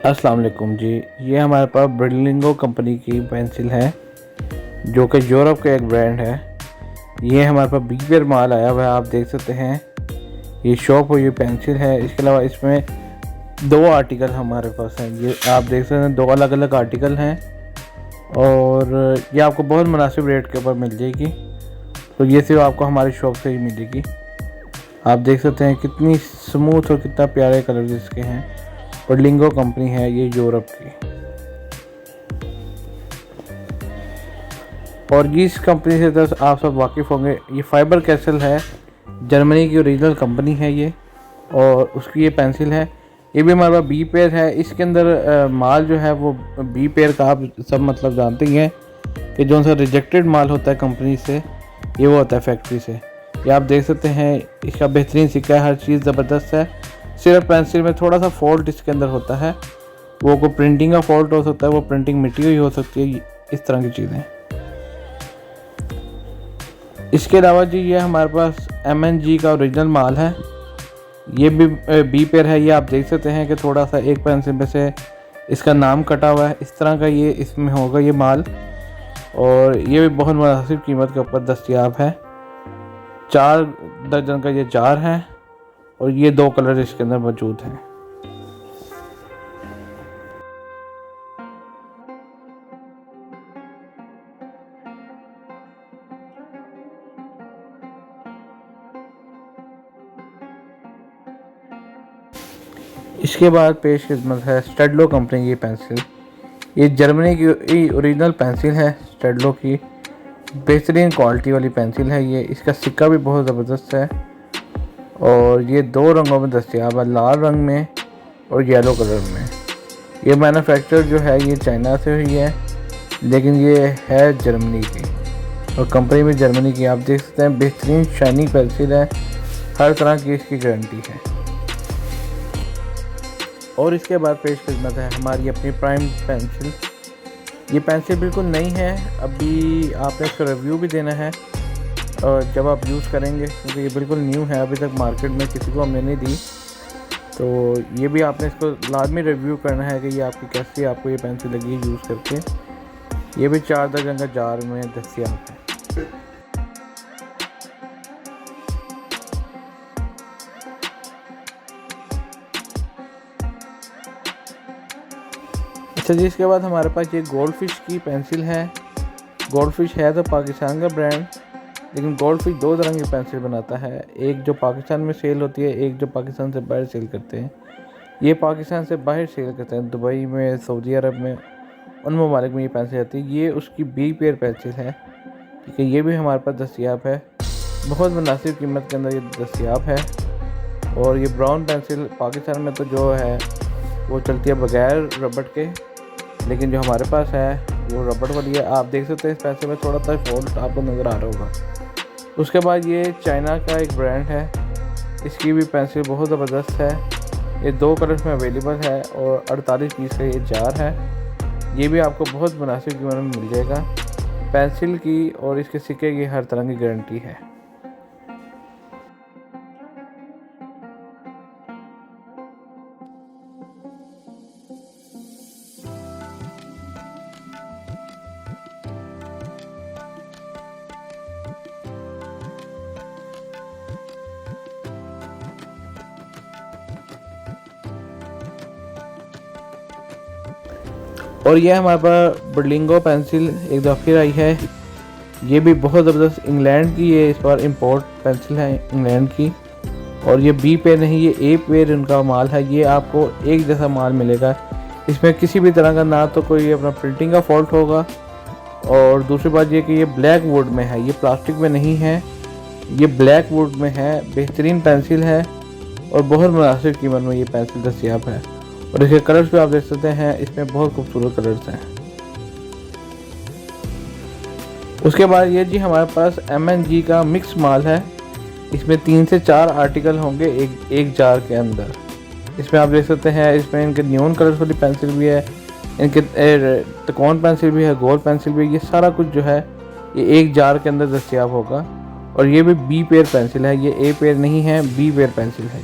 अस्सलाम वालेकुम जी। ये हमारे पास ब्रिलिंगो कंपनी की पेंसिल है जो कि यूरोप का एक ब्रांड है। ये हमारे पास बिग बेयर माल आया हुआ है, आप देख सकते हैं। ये शॉप हुई पेंसिल है। इसके अलावा इसमें दो आर्टिकल हमारे पास हैं, ये आप देख सकते हैं, दो अलग अलग आर्टिकल हैं और ये आपको बहुत मुनासिब रेट के ऊपर मिल जाएगी। तो ये सिर्फ आपको हमारी शॉप से ही मिलेगी। आप देख सकते हैं कितनी स्मूथ और कितना प्यारे कलर इसके हैं। ब्रिलिंगो कंपनी है ये यूरोप की, और इस कंपनी से तो आप सब वाकिफ़ होंगे। ये फाइबर कैसल है, जर्मनी की ओरिजिनल कंपनी है ये, और उसकी ये पेंसिल है। ये भी हमारे पास बी पेयर है। इसके अंदर माल जो है वो बी पेयर का आप सब मतलब जानते ही हैं कि जो सा रिजेक्टेड माल होता है कंपनी से, ये वो होता है फैक्ट्री से। ये आप देख सकते हैं, इसका बेहतरीन सिक्का है, हर चीज़ ज़बरदस्त है। सिर्फ पेंसिल में थोड़ा सा फॉल्ट इसके अंदर होता है, वो कोई प्रिंटिंग का फॉल्ट हो सकता है, वो प्रिंटिंग मिटी हुई हो सकती है, इस तरह की चीज़ें। इसके अलावा जी ये हमारे पास MNG का ओरिजिनल माल है। ये भी बी पेयर है। ये आप देख सकते हैं कि थोड़ा सा एक पेंसिल में से इसका नाम कटा हुआ है, इस तरह का ये इसमें होगा ये माल, और ये भी बहुत मुनासिब कीमत के ऊपर दस्तयाब है। 4 दर्जन का ये जार है और ये 2 कलर इसके अंदर मौजूद हैं। इसके बाद पेश खिदमत है स्टेडलो कंपनी की पेंसिल। ये जर्मनी की ओरिजिनल पेंसिल है, स्टेडलो की बेहतरीन क्वालिटी वाली पेंसिल है ये। इसका सिक्का भी बहुत ज़बरदस्त है और ये 2 रंगों में दस्तयाब है, लाल रंग में और येलो कलर में। ये मैन्युफैक्चर जो है ये चाइना से हुई है, लेकिन ये है जर्मनी की, और कंपनी भी जर्मनी की। आप देख सकते हैं बेहतरीन शाइनी पेंसिल है, हर तरह की इसकी गारंटी है। और इसके बाद पेश खिदमत है हमारी अपनी प्राइम पेंसिल। ये पेंसिल बिल्कुल नई है, अभी आपने इसका रिव्यू भी देना है और जब आप यूज़ करेंगे, क्योंकि ये बिल्कुल न्यू है, अभी तक मार्केट में किसी को हमने नहीं दी। तो ये भी आपने इसको लाजमी रिव्यू करना है कि ये आपकी कैसी आपको ये पेंसिल लगी है यूज़ करके। ये भी 4 दर्जन का जार में दस्तयाब है। अच्छा जी, इसके बाद हमारे पास ये गोल्ड फिश की पेंसिल है। गोल्ड फिश है तो पाकिस्तान का ब्रांड, लेकिन गोल्ड फिश 2 तरह की पेंसिल बनाता है, एक जो पाकिस्तान में सेल होती है, एक जो पाकिस्तान से बाहर सेल करते हैं। ये पाकिस्तान से बाहर सेल करते हैं, दुबई में, सऊदी अरब में, उन ममालिक में ये पेंसिल आती है। ये उसकी बी पेयर पेंसिल है, ठीक है। ये भी हमारे पास दस्तयाब है, बहुत मुनासिब कीमत के अंदर ये दस्तयाब है। और ये ब्राउन पेंसिल पाकिस्तान में तो जो है वो चलती है बगैर रबड़ के, लेकिन जो हमारे पास है वो रबड़ वाली है। आप देख सकते हैं इस पेंसिल में थोड़ा सा फॉल्ट आपको नज़र आ रहा होगा। उसके बाद ये चाइना का एक ब्रांड है, इसकी भी पेंसिल बहुत ज़बरदस्त है। ये 2 कलर्स में अवेलेबल है और 48 पीस का ये जार है। ये भी आपको बहुत मुनासिब कीमत में मिल जाएगा। पेंसिल की और इसके सिक्के की हर तरह की गारंटी है। और ये हमारे पास ब्रिलिंगो पेंसिल एक दफ़ा फिर आई है। ये भी बहुत ज़बरदस्त इंग्लैंड की, ये इस बार इंपोर्ट पेंसिल है इंग्लैंड की, और ये बी पेयर नहीं, ये ए पेयर इनका माल है। ये आपको एक जैसा माल मिलेगा, इसमें किसी भी तरह का ना तो कोई अपना प्रिंटिंग का फॉल्ट होगा, और दूसरी बात ये कि ये ब्लैक वुड में है, ये प्लास्टिक में नहीं है, ये ब्लैक वुड में है। बेहतरीन पेंसिल है और बहुत मुनासिब कीमत में ये पेंसिल दस्तयाब है। और इसके कलर्स भी आप देख सकते हैं, इसमें बहुत खूबसूरत कलर्स हैं। उसके बाद ये जी हमारे पास MNG का मिक्स माल है। इसमें 3 से 4 आर्टिकल होंगे एक जार के अंदर। इसमें आप देख सकते हैं, इसमें इनके न्यून कलर्स वाली पेंसिल भी है, इनके त्रिकोण पेंसिल भी है, गोल पेंसिल भी है। ये सारा कुछ जो है ये एक जार के अंदर दस्तयाब होगा। और ये भी बी पेयर पेंसिल है, ये ए पेयर नहीं है, बी पेयर पेंसिल है।